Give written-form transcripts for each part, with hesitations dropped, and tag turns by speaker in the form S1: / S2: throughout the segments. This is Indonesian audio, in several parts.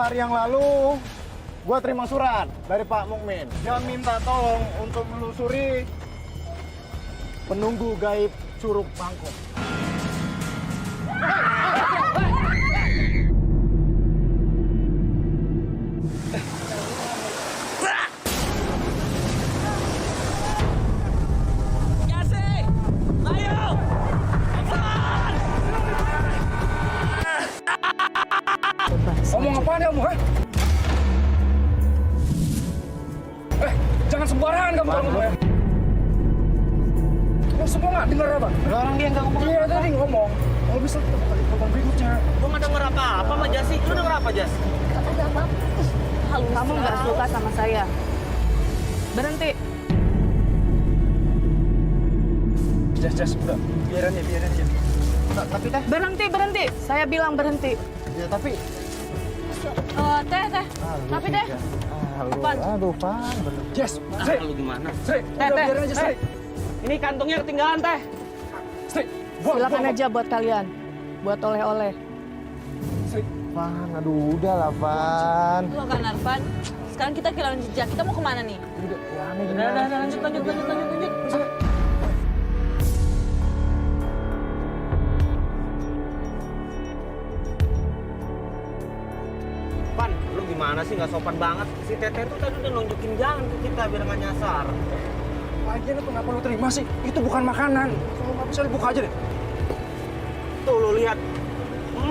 S1: hari yang lalu, gua terima surat dari Pak Mukmin. Dia minta tolong untuk menelusuri penunggu gaib Curug Bangkok.
S2: Ngomong apaan kamu, ha? Jangan sembarangan kamu ngomong, ya. Kamu semua nggak dengar apa?
S1: Orang dia nggak ngomong.
S2: Iya, tadi ngomong. Kalau bisa kita bakal ditonton berikutnya.
S3: Gue nggak denger apa-apa sama Jasi. Lu denger apa, Jas?
S4: Kamu nggak suka sama saya. Berhenti.
S2: Jas, udah. Biarin aja.
S1: Tapi teh.
S4: Berhenti. Saya bilang berhenti.
S1: Ya tapi.
S4: Teh. Tapi teh. Pan.
S1: Aduh, Pan.
S2: Jas,
S3: Ah, lu gimana?
S2: Sri, udah biarin aja, Sri.
S3: Ini kantongnya ketinggalan, Teh.
S2: Sri, buang.
S4: Silakan aja buat kalian. Buat oleh-oleh.
S2: Sri,
S1: Pan, aduh, udah lah, Pan.
S5: Lo kan Arfan, sekarang kita kehilangan jejak. Kita mau kemana nih?
S1: Udah, ya aneh
S3: Udah,
S1: gimana?
S3: lanjut. Pan, lu gimana sih? Nggak sopan banget. Si Teteh tuh tadi udah nunjukin jalan ke kita biar nggak nyasar.
S2: lagian itu kenapa lu terima sih? Itu bukan makanan. Kalau nggak bisa lu buka aja deh.
S3: Tuh, lu lihat.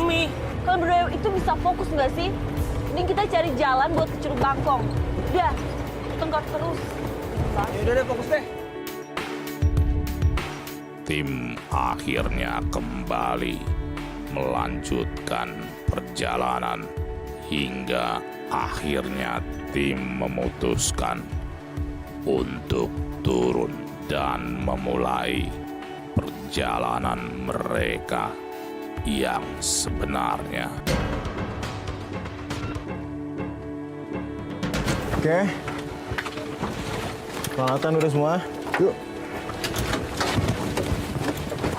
S3: Mie.
S5: Kalau berdua itu bisa fokus nggak sih? Ini kita cari jalan buat ke Curug Bangkong. Udah, tenggak terus.
S3: Ya udah deh, fokus deh.
S6: Tim akhirnya kembali melanjutkan perjalanan hingga akhirnya tim memutuskan untuk turun dan memulai perjalanan mereka yang sebenarnya.
S1: Oke. Peralatan udah semua. Yuk.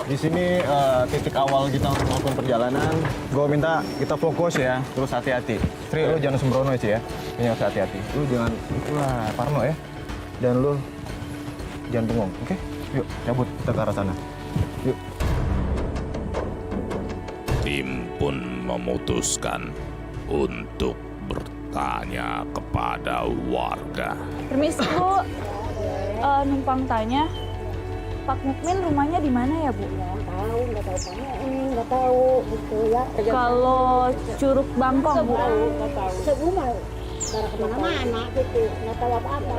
S1: Di sini titik awal kita untuk melakukan perjalanan. Gue minta kita fokus ya, terus hati-hati. Tri, lu jangan sembrono sih ya. Ini harus hati-hati. Lu jangan, wah, parno ya. Dan lu jangan bengong, oke? Yuk, cabut kita ke arah sana. Yuk.
S6: Tim pun memutuskan untuk bertanya kepada warga.
S4: Permisi, Bu. Numpang tanya, Pak Mukmin rumahnya di mana ya, Bu?
S7: Nggak tahu gitu ya.
S4: Kalau Curug Bangkong, Bu.
S7: Sebu mah darah kemana-mana gitu, nggak tahu apa-apa.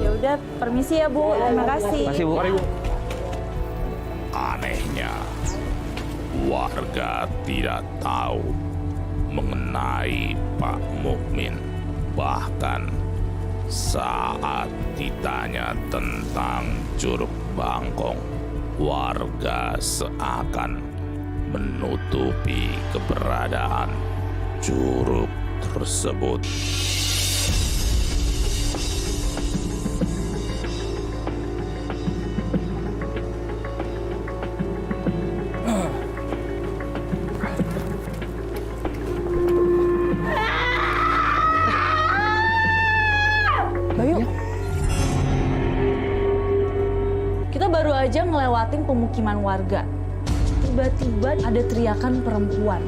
S4: Ya udah, permisi ya, Bu. Terima kasih.
S3: Makasih, Bu. Mari, Bu.
S6: Anehnya, warga tidak tahu mengenai Pak Mukmin. Bahkan saat ditanya tentang Curug Bangkong, warga seakan menutupi keberadaan curug tersebut.
S4: Bayu. Kita baru aja ngelewatin pemukiman warga. Tiba-tiba ada teriakan perempuan.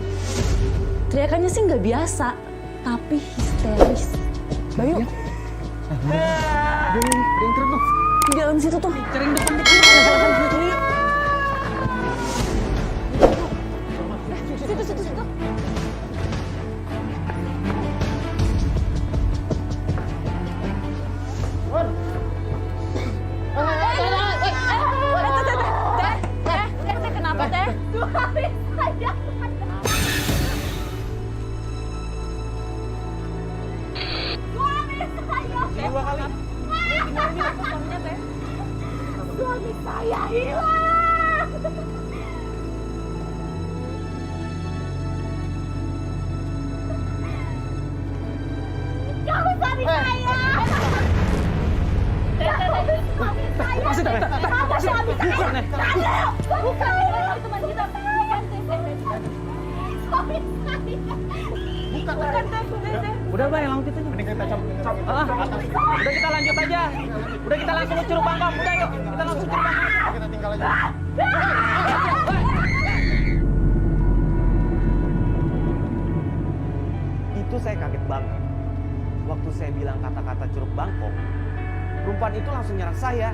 S4: Teriakannya sih nggak biasa, tapi histeris. Bayu. Di dalam situ tuh. Cering depan dikit. Situ. Teh, kenapa teh?
S7: Suami saya hilang. Kamu suami saya. Suami saya. Kamu suami saya. Suami saya. Teman kita.
S3: Udah Bay, lanjut aja.
S1: Ini kita cabut.
S3: Udah kita lanjut aja. Udah kita langsung ke Curug Bangkong. Udah yuk, kita langsung ke Curug Bangkong.
S1: Kita tinggal aja.
S3: Itu saya kaget banget. Waktu saya bilang kata-kata Curug Bangkong, perempuan itu langsung nyerang saya.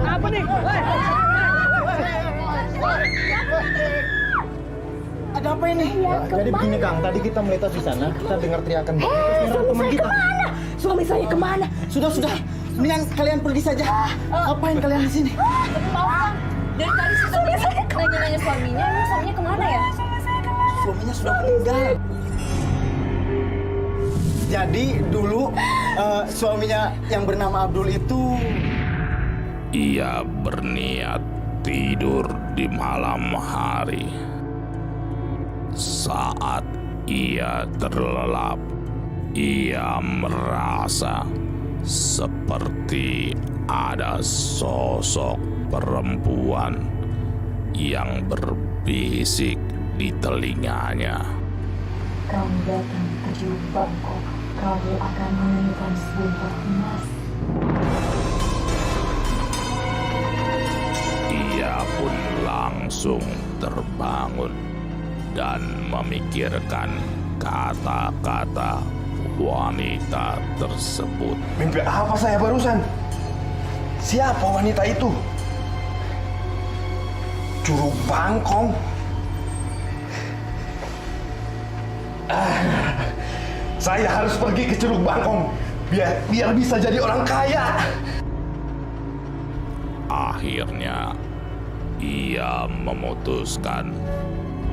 S3: Apa nih?
S2: Ada apa ini?
S1: Jadi begini Kang, tadi kita melintas di sana, kita dengar teriakan teman kita.
S7: Suami saya kemana?
S2: Sudah. Mendingan kalian pergi saja. Ngapain kalian di sini?
S5: Bang, dari tadi sih nanya-nanya suaminya, emang suaminya kemana ya?
S2: Suaminya sudah meninggal. Jadi dulu suaminya yang bernama Abdul itu
S6: Ia berniat tidur di malam hari. Saat ia terlelap, ia merasa seperti ada sosok perempuan yang berbisik di telinganya.
S8: Kamu datang ke Curug Bangkong, kamu akan menemukan sebuah emas.
S6: Ia pun langsung terbangun dan memikirkan kata-kata wanita tersebut.
S2: mimpi apa saya barusan? Siapa wanita itu? Curug Bangkong. Saya harus pergi ke Curug Bangkong biar bisa jadi orang kaya.
S6: Akhirnya, ia memutuskan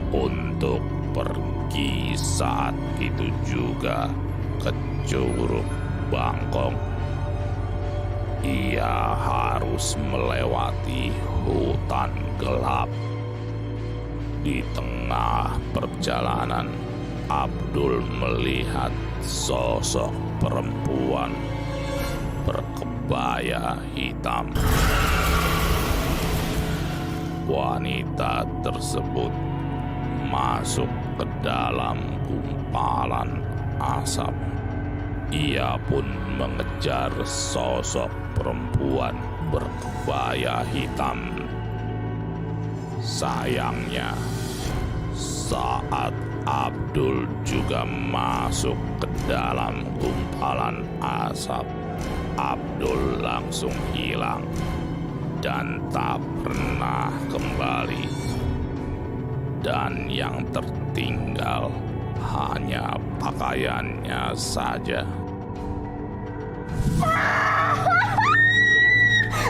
S6: untuk pergi saat itu juga ke Curug Bangkong. Ia harus melewati hutan gelap. Di tengah perjalanan, Abdul melihat sosok perempuan berkebaya hitam. Wanita tersebut masuk ke dalam gumpalan asap. Ia pun mengejar sosok perempuan berkebaya hitam. Sayangnya, saat Abdul juga masuk ke dalam gumpalan asap, Abdul langsung hilang dan tak pernah kembali. Dan yang tertinggal hanya pakaiannya saja.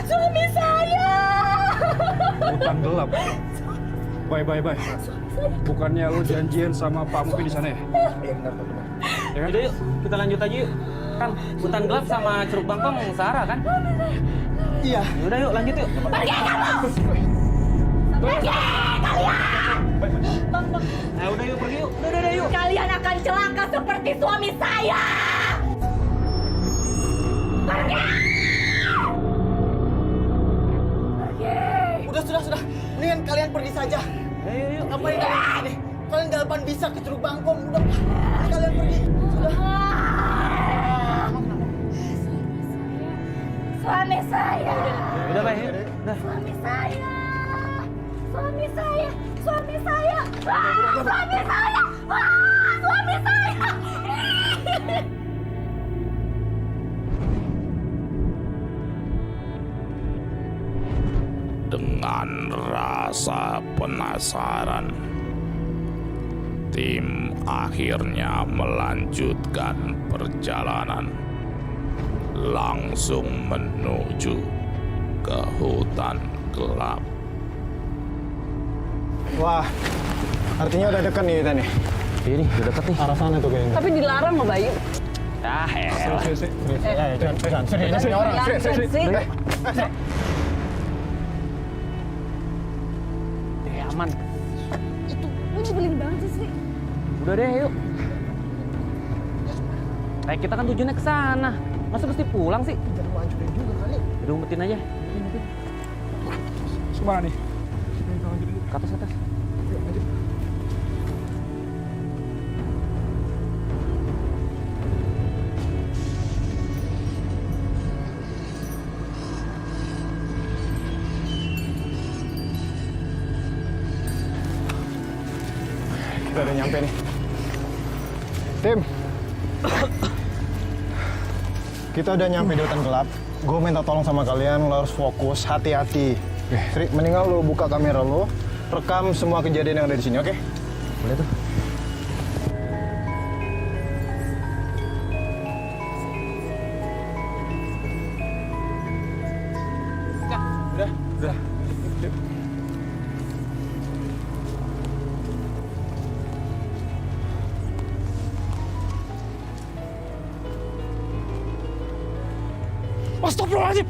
S5: Suami saya!
S2: Hutan gelap. Bye. Bukannya lu janjian sama Pak Mupi di sana ya?
S1: Iya benar Pak.
S2: Ya kan?
S3: Udah yuk, kita lanjut aja yuk. Kan hutan gelap sama Curug Bangkong searah kan?
S2: Iya.
S3: Udah yuk, lanjut yuk.
S5: Pergi kamu! Pergi kalian!
S3: Udah yuk, pergi yuk. Udah yuk.
S5: Kalian akan celaka seperti suami saya! Pergi!
S2: Sudah. Mendingan kalian pergi saja.
S3: Ayo.
S2: Ngapain kalian di sini? Kalian gak akan bisa ke Curug Bangkong. Udah, kalian pergi. Sudah.
S5: Suami saya!
S3: Udah, Bay. Udah.
S5: Suami saya! Suami saya! Suami saya! Suami saya!
S6: Dengan rasa penasaran, tim akhirnya melanjutkan perjalanan langsung menuju ke hutan gelap.
S1: Wah, artinya udah dekat nih kita nih.
S3: Ini udah deket nih.
S1: Arah sana tuh kayaknya.
S5: Tapi dilarang loh, Bayu.
S3: Ah, elah.
S1: Sini orang.
S3: Aman.
S5: Itu, lu nyebelin banget sih.
S3: Udah deh, yuk. Kita kan tujuannya ke sana. Masa mesti pulang sih?
S2: Jangan hancurin juga kali.
S3: Udah umpetin aja.
S2: Kemana nih?
S3: Ke atas, ke atas.
S1: Kita udah nyampe nih. Tim. Kita udah nyampe di hutan gelap. Gue minta tolong sama kalian, lo harus fokus, hati-hati. Sri, mendingan lo buka kamera lo, rekam semua kejadian yang ada di sini, oke? Boleh tuh. Udah.
S2: Astagfirullahaladzim!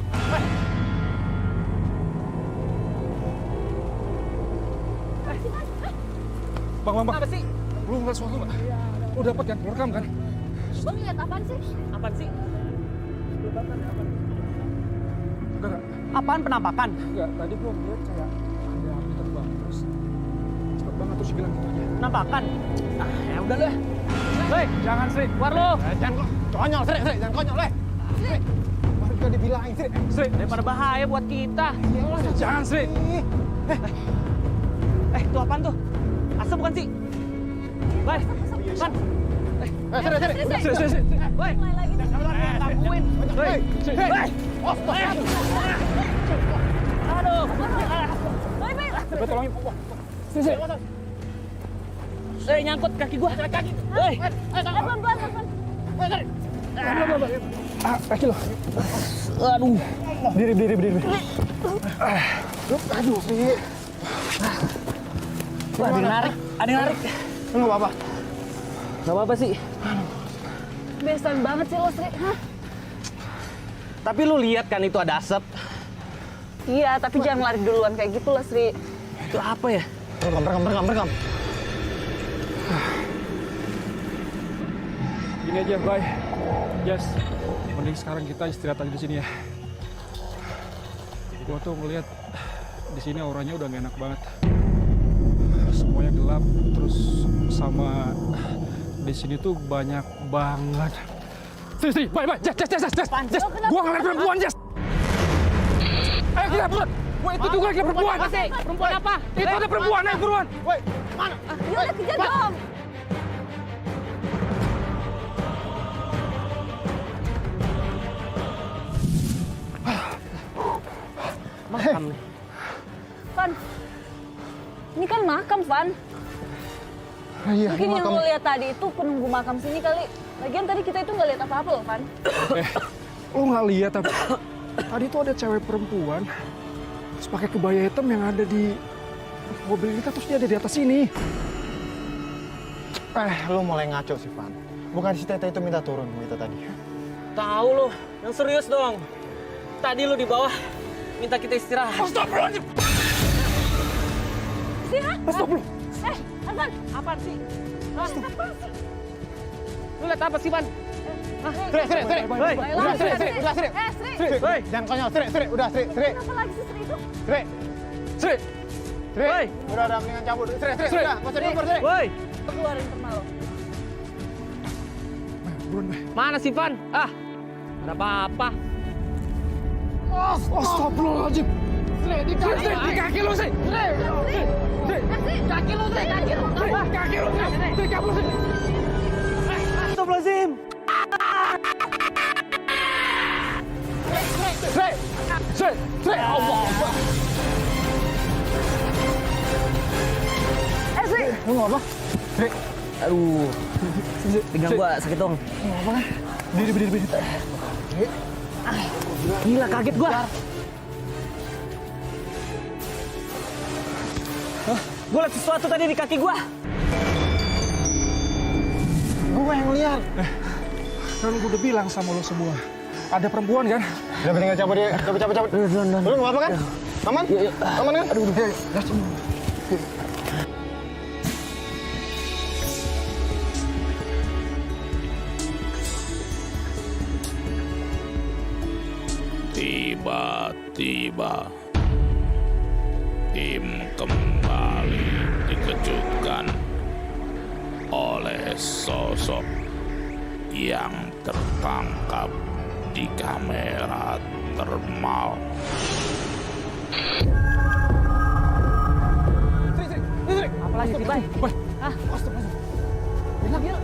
S2: Bang.
S3: Apa sih?
S2: Lu ngeliat sesuatu nggak? Lu dapat kan? Rekam kan?
S5: Bang lihat apaan sih?
S3: Apaan sih?
S2: Enggak.
S3: Apaan penampakan?
S2: Enggak, tadi gua ngeliat kayak ada api terbang terus cepet banget terus hilang gitu aja.
S3: Penampakan? Ah, ya udah deh. Hei,
S2: Jangan, Sri.
S3: keluar lu.
S1: Jangan konyol, Sri, jangan konyol, Sri. Baru juga dibilangin, Sri.
S2: Sri,
S3: Daripada bahaya buat kita.
S2: jangan, Sri.
S3: Itu apaan tuh? Asap bukan sih? Woi, kan?
S2: Sri.
S3: Woi,
S5: Mulai lagi nih.
S3: gangguin. Woi, aduh.
S5: Baik, baik.
S2: Coba tolongin.
S3: Nyangkut kaki gua. Kaki. Woi,
S5: Pelan-pelan.
S2: Kaki lo.
S3: aduh.
S1: Berdiri. Aduh, Sri.
S3: Wah, ada yang narik.
S1: Lu nggak apa-apa?
S3: Gak apa-apa sih.
S5: Besan banget sih lo, Sri. Hah?
S3: Tapi lu lihat kan itu ada asap.
S5: Iya, tapi jangan lari duluan kayak gitu lah, Sri.
S3: Itu apa ya?
S1: Rekam.
S2: Gini aja, Bray. Jas, mending sekarang kita istirahat aja di sini ya. Gua tuh ngeliat di sini auranya udah gak enak banget. Semuanya gelap, terus sama di sini tuh banyak banget. Sri, bye, Jas. Gua ngeliat perempuan, Jas. Ayo kita buruan. Woi, itu juga lagi perempuan.
S3: Perempuan apa?
S2: Itu ada perempuan, ayo buruan.
S5: Yaudah, kejar dong.
S3: Makam nih.
S5: Van, ini kan makam, Van.
S1: Iya,
S5: Mungkin yang lo lihat tadi itu penunggu makam sini kali. Lagian tadi kita itu nggak lihat apa-apa loh, Van.
S2: Lu nggak lihat tapi tadi tuh ada cewek perempuan terus pakai kebaya hitam yang ada di mobil kita terus dia ada di atas sini.
S1: Lu mulai ngaco sih, Van. Bukan si Tete itu minta turun kita tadi.
S3: Tahu lo, yang serius dong. Tadi lu di bawah minta kita istirahat.
S2: Astagfirullahaladzim! Astagfirullah!
S5: Van,
S3: Apaan sih? Apaan sih? Lu lihat apa sih, Ban?
S1: Sri.
S3: Hei,
S1: Udah, Sri.
S5: Sri.
S1: Sri, jangan konyol, Sri. Udah, Sri.
S5: Kenapa lagi sih Sri itu?
S2: Sri!
S3: Woi.
S1: Udah, mendingan cabut. Sri, udah. Nggak usah diukur, Sri.
S3: Woi,
S5: Keluarin pernah lo.
S2: Buruan, Bay.
S3: mana sih, Van? Ada apa-apa?
S2: Astagfirullahaladzim! Sri, di kaki lu, Sri!
S5: Kaki lu, Sri.
S2: Kaki lu, Sri! Kabur, Sri!
S3: Astagfirullahaladzim.
S2: Sri! Allah!
S5: Sri.
S1: Lu nggak apa? Sri.
S3: Aduh. Pinggang gua sakit dong.
S1: Berdiri.
S3: Gila, kaget gua. Gua liat sesuatu tadi di kaki gua.
S1: Gue yang lihat.
S2: Kan gue udah bilang sama lo semua. Ada perempuan kan?
S1: Udah mendingan cabut dia. Cabut. Lu nggak apa kan? Aman? Aman kan? Aduh.
S6: Tiba-tiba tim kembar dikejutkan oleh sosok yang tertangkap di kamera termal.
S3: Apalagi sih, Bay? Hah? Hilang.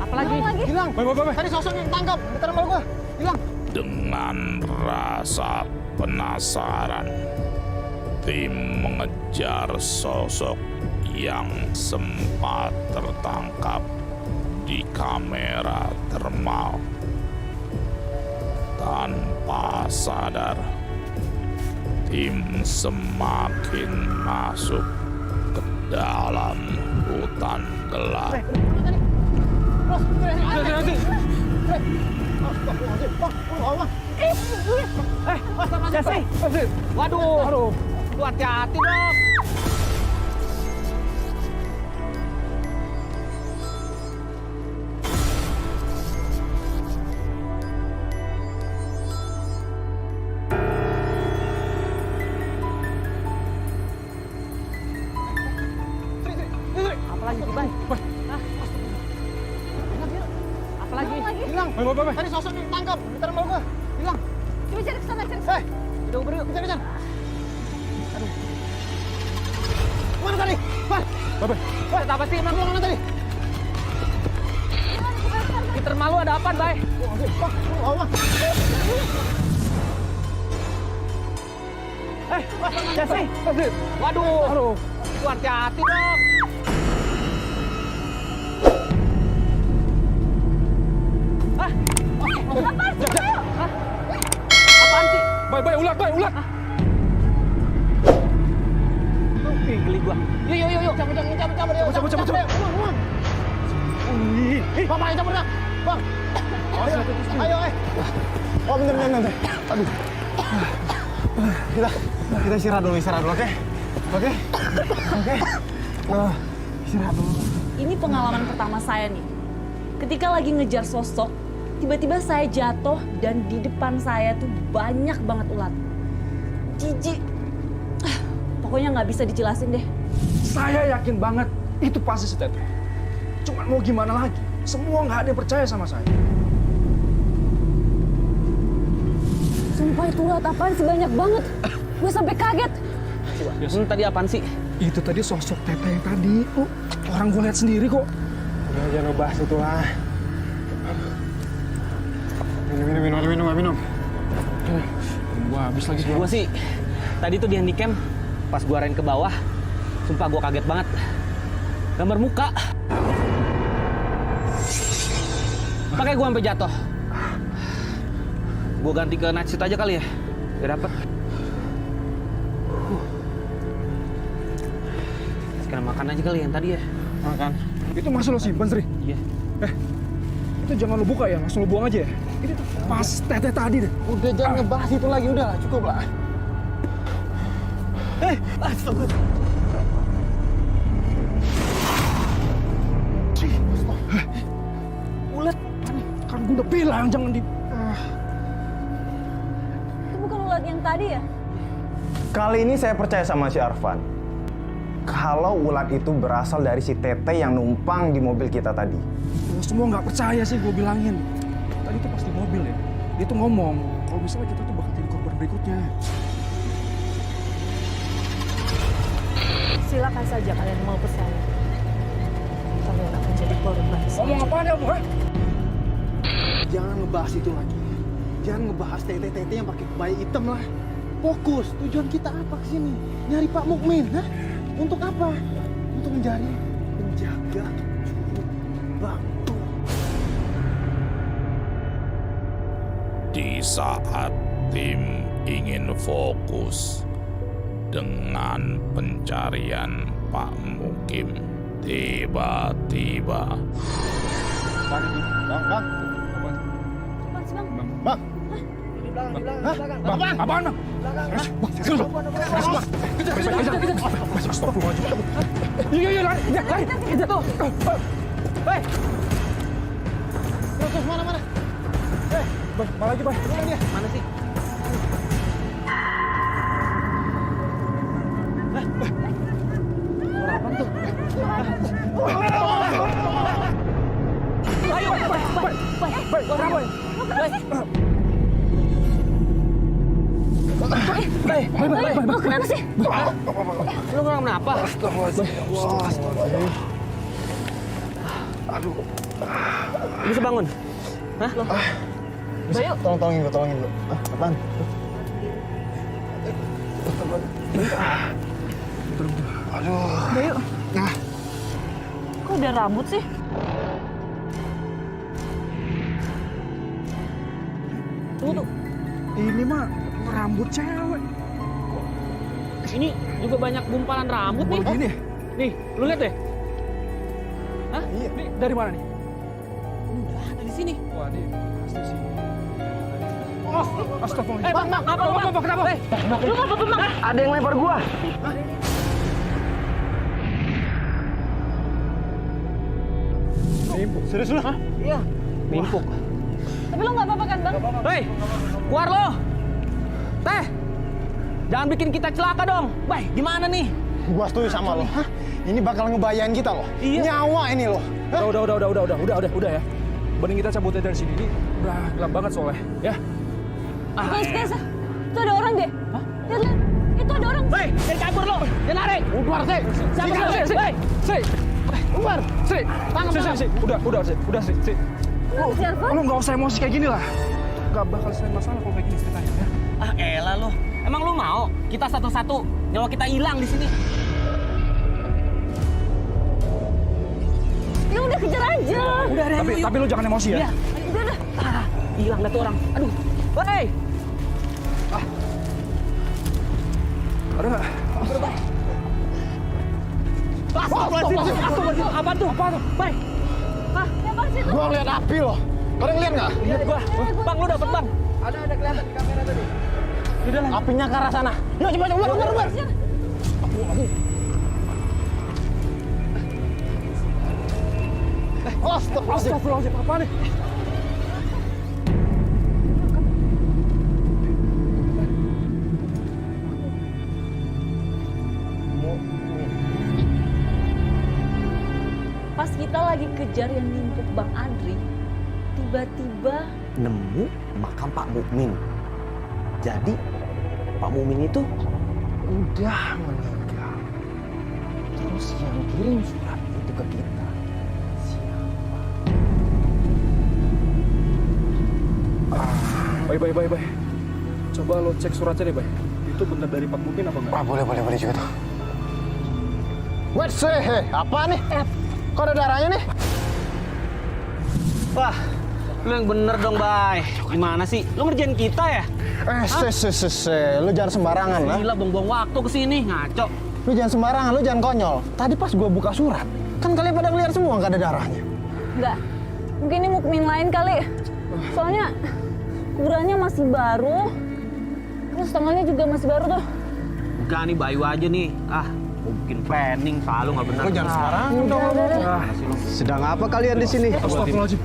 S3: Apalagi? Hilang.
S2: Bay.
S3: Tadi sosok yang tangkap di termal gua. Hilang.
S6: Dengan rasa penasaran, tim mengejar sosok yang sempat tertangkap di kamera termal. Tanpa sadar, tim semakin masuk ke dalam hutan gelap.
S3: Waduh. Lu hati-hati dong. Apalagi sih, Bay? Hah? Apalagi? Hilang.
S2: Bay.
S3: Tadi sosok yang tangkap di termal gua. Hilang.
S5: Coba cari kesana, cari
S3: Hei, udah beri, kejar. Aduh. Mana tadi? Pan.
S2: Bay.
S3: Wah, apa sih? Mana tadi? Di termal lu ada apa, Bay? Jesse. Waduh. Lu hati-hati dong. Apaan sih?
S2: Bay, ulat.
S3: Geli gua. Yuk. Cabut. Bang, ayo cabut dah. Bang. Ayo.
S1: Oh, bentar. Aduh. Kita istirahat dulu, oke? Oke. Istirahat dulu.
S5: Ini pengalaman pertama saya nih. Ketika lagi ngejar sosok, tiba-tiba saya jatuh dan di depan saya tuh banyak banget ulat. Jijik. Pokoknya nggak bisa dijelasin deh.
S2: Saya yakin banget itu pasti si Teteh. Cuman mau gimana lagi? Semua nggak ada yang percaya sama saya.
S5: Sumpah itu ulat apaan sih, banyak banget. Gue sampai kaget.
S3: Tadi apaan sih?
S2: Itu tadi sosok Teteh yang tadi. Orang gue lihat sendiri kok.
S1: Udah, jangan ngebahas itu lah. Minum.
S2: Wah, habis lagi.
S3: Gua sih tadi tuh di handycam pas gua arahin ke bawah. Sumpah gua kaget banget. Gambar muka. Pakai gua sampai jatuh. Gua ganti ke night suit aja kali ya. Biar dapet. Sekarang makan aja kali yang tadi ya.
S1: Makan.
S2: Itu masih lo simpen, Sri?
S3: Iya.
S2: Itu jangan lo buka ya, langsung lo buang aja ya. Ini tuh pas Teteh tadi deh.
S1: Udah, jangan ngebahas itu lagi. Udah, cukup lah. Astagfirullah.
S2: Ulat. Kan gue udah bilang jangan di...
S5: Itu bukan ulat yang tadi ya?
S1: Kali ini saya percaya sama si Arfan. Kalau ulat itu berasal dari si Teteh yang numpang di mobil kita tadi.
S2: Lo semua nggak percaya sih gue bilangin. Tadi tuh pas di mobil ya, dia tuh ngomong kalau misalnya kita tuh bakal jadi korban berikutnya.
S5: Silakan saja kalian mau pesan. Kalian akan jadi korban.
S2: Ngomong apaan ya, Bu?
S9: Jangan ngebahas itu lagi. Jangan ngebahas Teteh-teteh yang pakai kebaya hitam lah. Fokus, tujuan kita apa kesini? Nyari Pak Mukmin, hah? Untuk apa? Untuk mencari penjaga juru bangku.
S6: Di saat tim ingin fokus dengan pencarian Pak Mukim, tiba-tiba
S1: Bang.
S5: Apaan sih, Bang?
S1: Bang.
S3: Di belakang.
S2: Bang, apaan, Bang? Iya, lari.
S3: Tuh. Bay. Terus mana?
S2: Bang, malah lagi, Bang.
S3: Mana sih? Suara apaan tuh?
S2: Ayo, Bay, kenapa?
S5: Bay, lo kenapa sih?
S3: Lu kenapa? Bisa bangun? Hah?
S5: Bayu,
S1: Tolongin gue. Apaan?
S5: Bayu. Kok udah rambut sih? Tunggu.
S2: Ini mah rambut cewek.
S3: Ini juga banyak gumpalan rambut nih.
S2: Gini.
S3: Nih, lu lihat deh. Hah?
S2: Iya. Nih, dari mana nih?
S3: Udah ada di sini.
S2: Wah, di pasti sini. Oh, astagfirullah.
S3: Bang, apa lu, Bang?
S2: Kenapa?
S3: Lu apa, Bang? Ada yang lempar gua.
S2: Nimpuk. Serius lu?
S3: Iya. Nimpuk.
S5: Tapi lo nggak apa-apa kan, Bang?
S3: Hei, keluar lo. Teh, jangan bikin kita celaka dong. Bay, gimana nih?
S1: Gua setuju sama lo. Hah? Ini bakal ngebayain kita loh.
S3: Iya.
S1: Nyawa ini loh. Hah?
S2: Udah ya. Mending kita cabut aja dari sini. Ini udah gelap banget soalnya, ya.
S5: Bukan Skesa. Itu ada orang deh. Hah? Lihat. Itu ada orang.
S3: Hei, jangan kabur lo. Jangan lari. Keluar, sih. Siapa sih? Hei,
S2: Sih.
S3: keluar.
S2: Sih. Sih. Udah, sih. Lu nggak usah emosi kayak gini lah. Gak bakal selesai masalah kalau kayak gini ceritanya, ya.
S3: Ah, elah lo. Emang lu mau kita satu-satu nyawa kita hilang di sini?
S5: Ya udah kejar aja.
S3: Udah,
S2: Tapi lu jangan emosi ya.
S3: Iya.
S5: Udah.
S3: Ah, hilang dah tuh orang. Aduh. Hei.
S2: Ada nggak?
S3: Apa tuh? Bay.
S5: Ya Bang sih.
S1: Gua ngeliat api loh. Kalian lihat nggak?
S3: Lihat gua. Bang, lu dapet, Bang.
S9: Ada kelihatan di kamera tadi.
S3: Udah lah.
S1: Apinya ke arah sana. Yuk, coba.
S2: Astagfirullahaladzim, apa nih?
S5: Pas kita lagi kejar yang nimpuk Bang Adri, tiba-tiba
S3: Nemu makam Pak Mukmin. Jadi Pak Mukmin itu udah meninggal. Terus yang kirim surat itu ke kita siapa?
S2: Bay. Coba lo cek suratnya deh, Bay. Itu bener dari Pak Mukmin apa enggak?
S1: Wah, boleh juga tuh. Wait, apa nih? Kok ada darahnya nih?
S3: Wah, lu yang bener dong, Bay. Gimana sih? Lu ngerjain kita ya?
S1: Lu jangan sembarangan lah.
S3: Gila, buang-buang waktu kesini, ngaco.
S1: Lu jangan sembarangan, lu jangan konyol. Tadi pas gua buka surat, kan kalian pada ngeliat semua nggak ada darahnya.
S5: enggak. Mungkin ini Mukmin lain kali. Soalnya kuburannya masih baru. Terus tanggalnya juga masih baru tuh.
S3: Enggak nih, Bayu aja nih. Ah, gua bikin planning, selalu nggak benar.
S1: Lu jangan sembarangan dong.
S5: Udah.
S1: Sedang apa kalian di sini?
S2: Astagfirullahaladzim.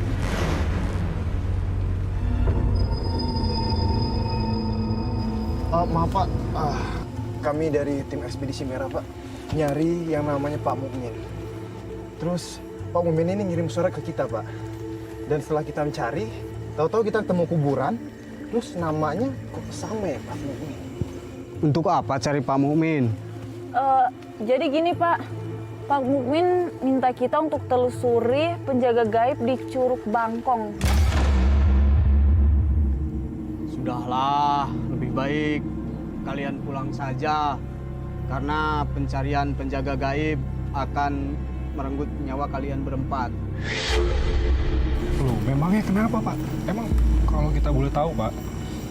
S1: Maaf Pak, kami dari tim ekspedisi merah Pak, nyari yang namanya Pak Mukmin. Terus Pak Mukmin ini ngirim surat ke kita Pak. Dan setelah kita mencari, tahu-tahu kita temu kuburan, terus namanya kok sama ya Pak Mukmin.
S10: Untuk apa cari Pak Mukmin?
S5: Jadi gini Pak, Pak Mukmin minta kita untuk telusuri penjaga gaib di Curug Bangkong.
S10: Sudahlah, lebih baik kalian pulang saja. Karena pencarian penjaga gaib akan merenggut nyawa kalian berempat.
S2: Loh, memangnya kenapa, Pak? Emang kalau kita boleh tahu, Pak,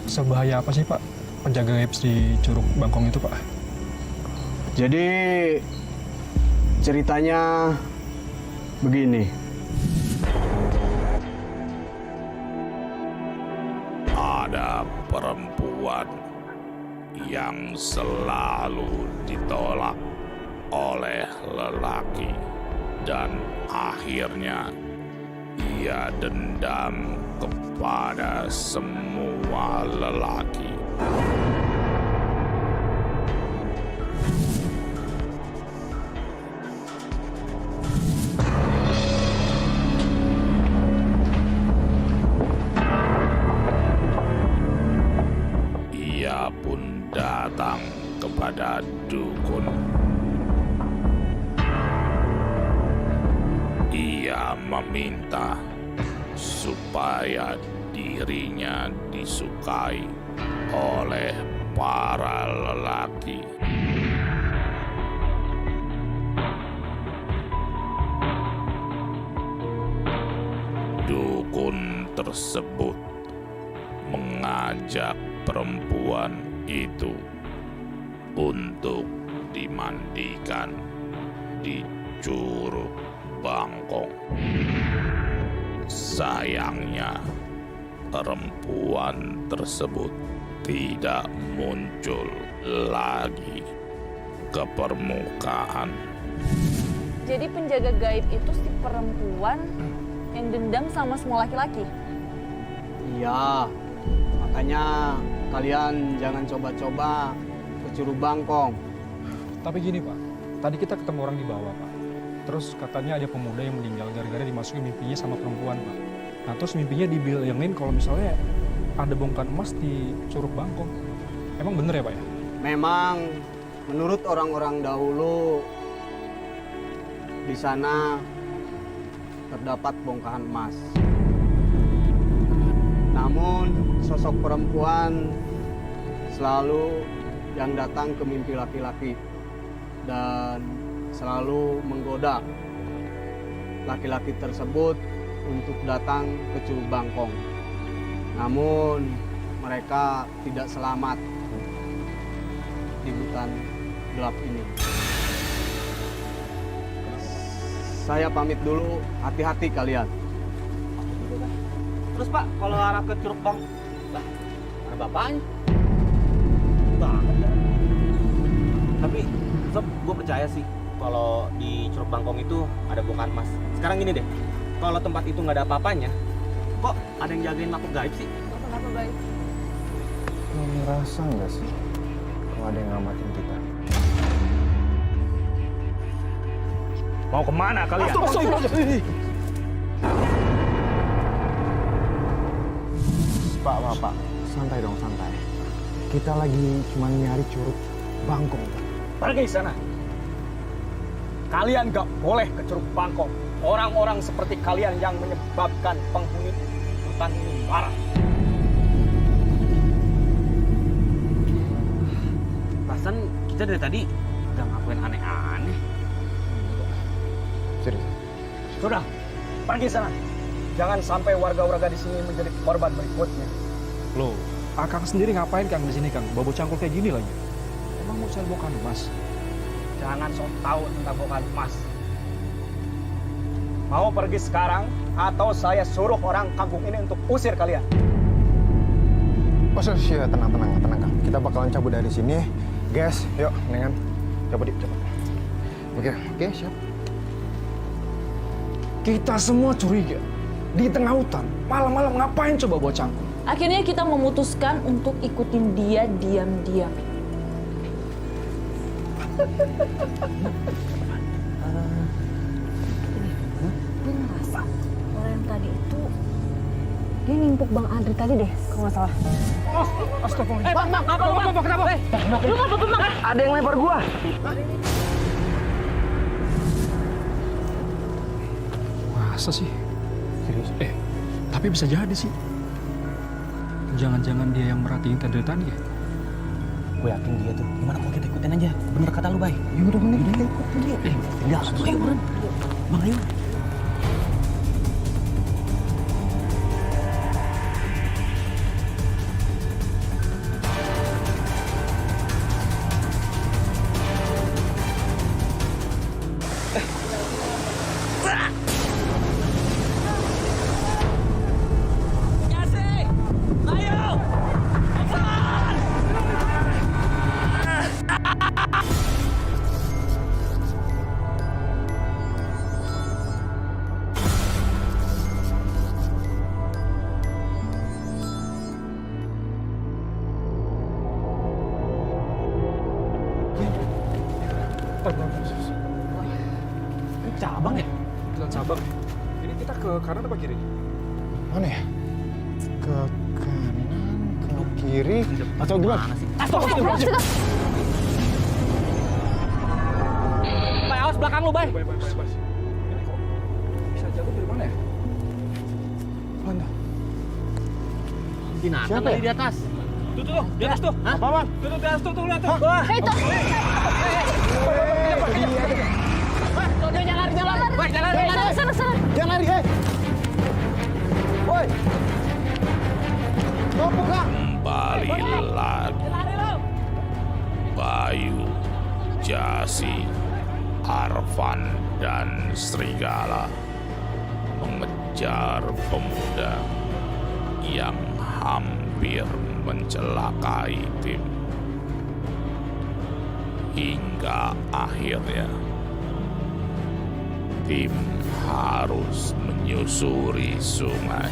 S2: sebahaya apa sih, Pak, penjaga gaib di Curug Bangkong itu, Pak?
S10: Jadi ceritanya begini.
S6: Ada perempuan yang selalu ditolak oleh lelaki dan akhirnya ia dendam kepada semua lelaki. meminta supaya dirinya disukai oleh para lelaki. Dukun tersebut mengajak perempuan itu untuk dimandikan di Curug Bangkong. Sayangnya, perempuan tersebut tidak muncul lagi ke permukaan.
S5: Jadi penjaga gaib itu si perempuan yang dendam sama semua laki-laki?
S10: Iya, makanya kalian jangan coba-coba ke Curug Bangkong.
S2: Tapi gini Pak, tadi kita ketemu orang di bawah Pak. Terus katanya ada pemuda yang meninggal gara-gara dimasukin mimpinya sama perempuan Pak. Nah terus mimpinya dibilangin kalau misalnya ada bongkar emas di Curug Bangkong. Emang bener ya Pak ya?
S10: Memang menurut orang-orang dahulu di sana terdapat bongkahan emas. Namun sosok perempuan selalu yang datang ke mimpi laki-laki dan selalu menggoda laki-laki tersebut untuk datang ke Curug Bangkong. Namun mereka tidak selamat di hutan gelap ini. Saya pamit dulu, hati-hati kalian.
S3: Terus Pak, kalau arah ke Curug Bangkong, lah, ada bapaknya. Tapi, Sob, gue percaya sih kalau di Curug Bangkong itu ada bongkahan emas. Sekarang gini deh, kalau tempat itu nggak ada apa-apanya, kok ada yang jagain makhluk gaib sih?
S5: Apa gaib?
S1: Lo ngerasa nggak sih kalau ada yang ngamatin kita?
S3: Mau kemana kalian?
S1: Pak, santai dong, santai. Kita lagi cuma nyari Curug Bangkong.
S3: Pergi sana. Kalian gak boleh ke Curug Bangkong. Orang-orang seperti kalian yang menyebabkan penghuni hutan ini marah. Perasaan kita dari tadi udah ngapain aneh-aneh.
S1: Serius?
S3: Sudah, pergi sana. Jangan sampai warga-warga di sini menjadi korban berikutnya.
S2: Loh, Akang sendiri ngapain Kang di sini Kang? Bawa cangkul kayak gini lagi. Emang mau cari bongkahan emas?
S3: Jangan sok tahu tentang bongkahan emas. Mau pergi sekarang atau saya suruh orang kampung ini untuk usir kalian?
S1: Oh, siap, tenang Kang. Kita bakalan cabut dari sini. Guys, yuk, mendingan cabut. Oke, siap.
S2: Kita semua curiga. Di tengah hutan, malam-malam ngapain coba bawa cangkul?
S5: Akhirnya kita memutuskan untuk ikutin dia diam-diam.
S7: Gue ngerasa orang yang tadi itu dia nimpuk Bang Andri tadi deh, kalau nggak salah.
S2: Astagfirullah.
S3: Bang, kenapa? Lu ngapa, Bang?
S7: Ada yang lempar gua.
S2: Masa sih? Serius? Tapi bisa jadi sih. Jangan-jangan dia yang merhatiin kan dari tadi ya?
S3: Gue yakin dia tuh. Gimana kalau kita ikutin aja? Bener kata lu, Bay.
S1: Ya udah, mending kita ikutin dia.
S3: Enggak, ayo buruan. Bang, ayo.
S2: Ini cabang ya? Jalan cabang. Ini kita ke kanan apa kiri?
S1: Mana ya? Ke kanan, ke kiri, atau gimana?
S3: Astagfirullahaladzim. Bay, awas belakang lu, Bay.
S2: Baik. Ini kok bisa jatuh dari mana ya?
S3: Binatang kali di atas.
S2: Tuh, di atas tuh.
S1: Apa bang?
S2: Tuh, di atas tuh, lihat tuh. Wah.
S7: Itu. Sana.
S1: Jangan lari, hei. Woi. Topuk kak.
S6: Kembali lagi. Bayu, Jasi, Arvan, dan Serigala mengejar pemuda yang hampir mencelakai tim. Hingga akhirnya tim harus menyusuri sungai.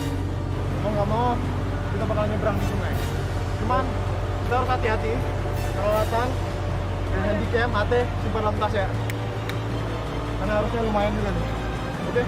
S1: Mau nggak mau, kita bakal nyebrang di sungai. Cuman kita harus hati-hati. Peralatan, handicam, AT, simpan dalam tas ya. Karena harusnya lumayan juga nih. Oke?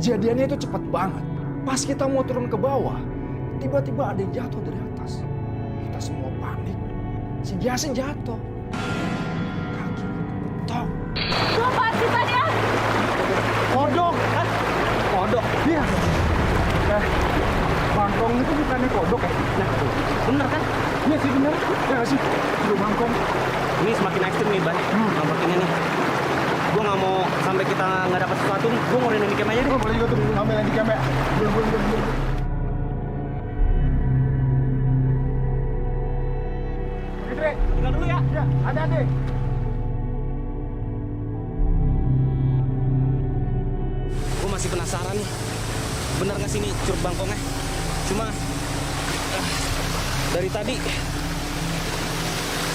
S2: Kejadiannya itu cepat banget. Pas kita mau turun ke bawah, tiba-tiba ada yang jatuh dari atas. Kita semua panik. Si Jasin jatuh. Kaki ketok.
S4: Lu apaan sih tadi ya?
S1: Kodok! Hah? Kodok? Iya. Bangkong itu bukannya kodok ya?
S3: Nah, bener kan?
S1: Iya sih bener. Ya nggak sih? Lu bangkong.
S3: Ini semakin ekstrim nih, Ban. Kelompok ini nih. Gue nggak mau sampai kita nggak dapat sesuatu. Gue mau random cam aja deh.
S1: Oh, boleh juga tuh ngambil handicam ya. Belum. Oke, tinggal dulu ya. Ya, ada-ada.
S3: Gue masih penasaran nih. Bener nggak sih ini Curug Bangkongnya? Cuma dari tadi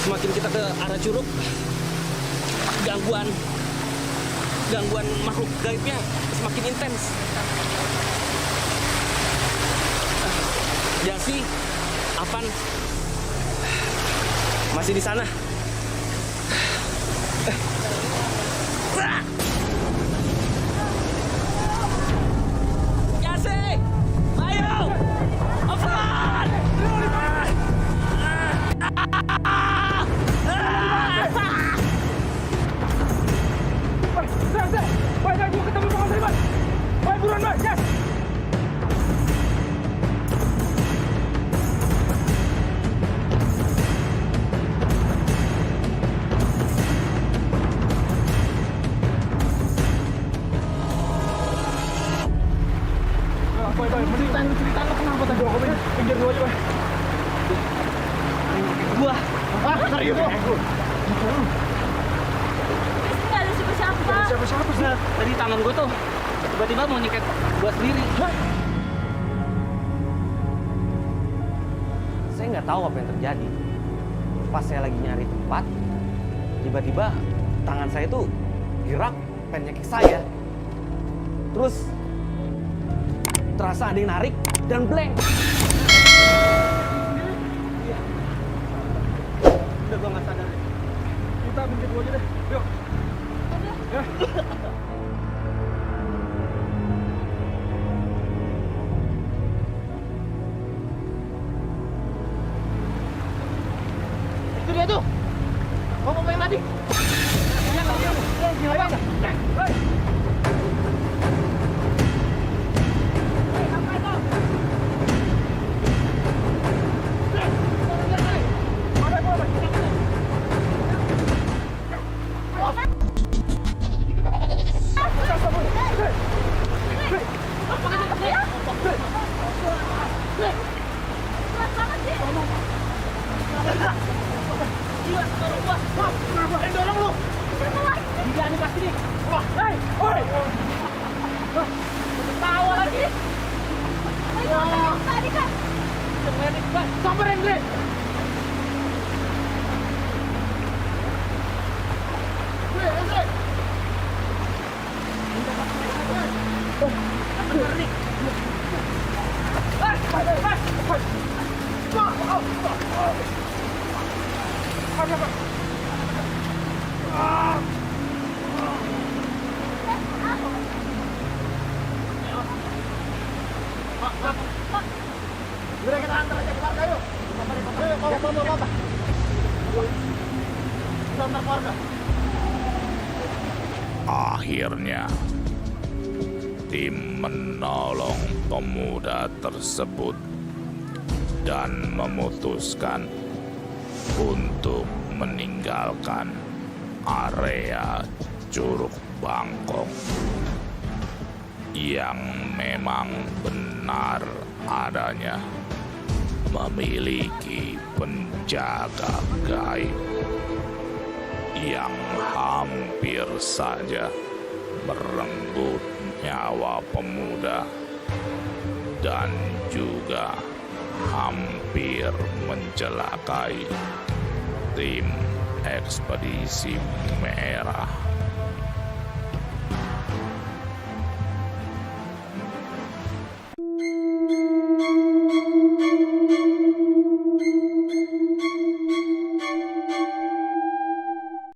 S3: semakin kita ke arah curug, gangguan makhluk gaibnya semakin intens. Jasi, Avan masih di sana. Jasi, ayo, Avan.
S2: Baik, gua ketemu Bang Andri, Bang. Baik, buruan, Bang. Yes. Baik, ceritain lo kenapa tadi aku pinggir gua aja, Bang.
S3: Gua.
S1: Serius?
S4: Nggak ada siapa-siapa.
S3: Siapa sih? Tadi tangan gue tuh tiba-tiba mau nyikat buat sendiri. Saya nggak tahu apa yang terjadi. Pas saya lagi nyari tempat, tiba-tiba tangan saya tuh gerak pengen nyekik saya. Terus terasa ada yang narik dan blank. Udah gue nggak sadar.
S2: Kita pinggir gua aja deh. Yuk. Ya.
S1: Itu dia tuh. Ngomong yang tadi.
S6: Akhirnya, tim menolong pemuda tersebut dan memutuskan untuk meninggalkan area Curug Bangkok yang memang benar adanya memiliki penjaga gaib yang hampir saja merenggut nyawa pemuda dan juga hampir mencelakai tim ekspedisi merah.